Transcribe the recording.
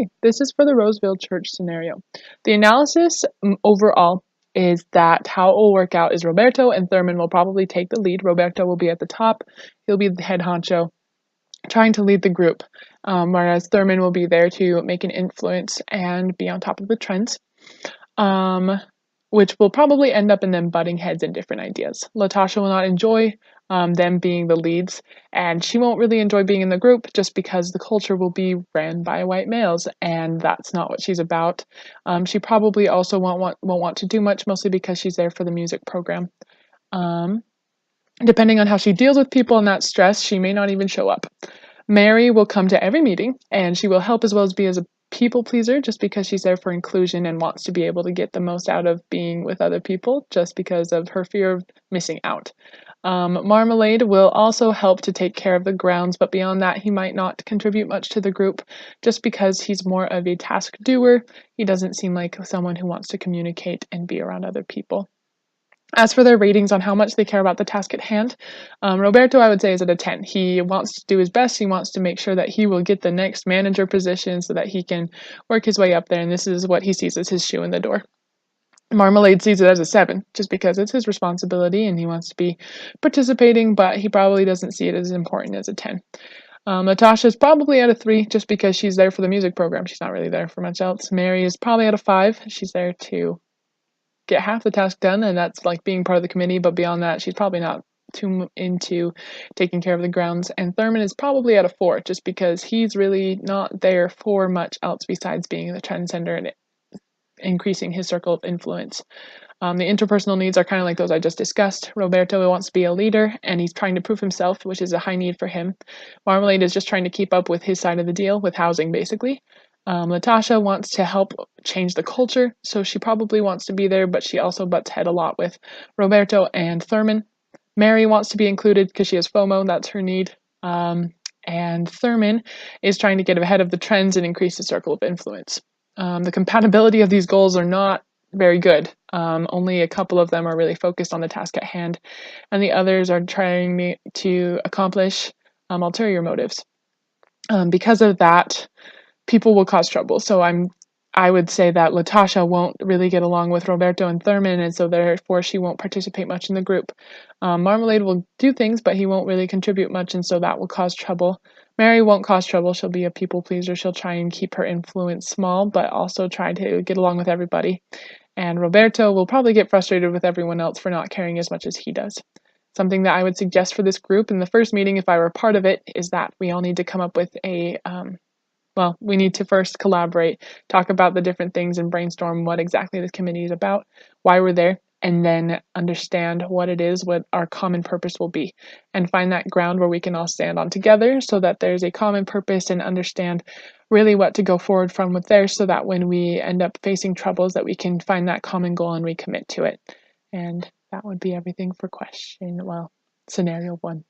Okay, this is for the Roseville Church scenario. The analysis overall is that how it will work out is Roberto and Thurman will probably take the lead. Roberto will be at the top. He'll be the head honcho, trying to lead the group, whereas Thurman will be there to make an influence and be on top of the trends, which will probably end up in them butting heads in different ideas. Latasha will not enjoy them being the leads, and she won't really enjoy being in the group just because the culture will be ran by white males, and that's not what she's about. She probably also won't want to do much, mostly because she's there for the music program. Depending on how she deals with people and that stress, she may not even show up. Mary will come to every meeting, and she will help as well as be as a people pleaser just because she's there for inclusion and wants to be able to get the most out of being with other people just because of her fear of missing out. Marmalade will also help to take care of the grounds, but beyond that, he might not contribute much to the group just because he's more of a task doer. He doesn't seem like someone who wants to communicate and be around other people. As for their ratings on how much they care about the task at hand, Roberto, I would say, is at a 10. He wants to do his best. He wants to make sure that he will get the next manager position so that he can work his way up there, and this is what he sees as his shoe in the door. Marmalade sees it as a 7, just because it's his responsibility and he wants to be participating, but he probably doesn't see it as important as a 10. Natasha's probably at a 3, just because she's there for the music program. She's not really there for much else. Mary is probably at a 5. She's there to get half the task done, and that's like being part of the committee, but beyond that, she's probably not too into taking care of the grounds. And Thurman is probably at a 4, just because he's really not there for much else besides being the trendsetter and increasing his circle of influence. The interpersonal needs are kind of like those I just discussed. Roberto wants to be a leader, and he's trying to prove himself, which is a high need for him. Marmalade is just trying to keep up with his side of the deal, with housing, basically. Natasha wants to help change the culture, so she probably wants to be there, but she also butts head a lot with Roberto and Thurman. Mary wants to be included because she has FOMO, that's her need. And Thurman is trying to get ahead of the trends and increase the circle of influence. The compatibility of these goals are not very good. Only a couple of them are really focused on the task at hand, and the others are trying to accomplish ulterior motives. Because of that, people will cause trouble. So I would say that Latasha won't really get along with Roberto and Thurman, and so therefore she won't participate much in the group. Marmalade will do things, but he won't really contribute much, and so that will cause trouble. Mary won't cause trouble. She'll be a people pleaser. She'll try and keep her influence small, but also try to get along with everybody. And Roberto will probably get frustrated with everyone else for not caring as much as he does. Something that I would suggest for this group in the first meeting, if I were part of it, is that we all need to come up with we need to first collaborate, talk about the different things and brainstorm what exactly this committee is about, why we're there, and then understand what it is, what our common purpose will be, and find that ground where we can all stand on together so that there's a common purpose and understand really what to go forward from with there so that when we end up facing troubles that we can find that common goal and recommit to it. And that would be everything for scenario 1.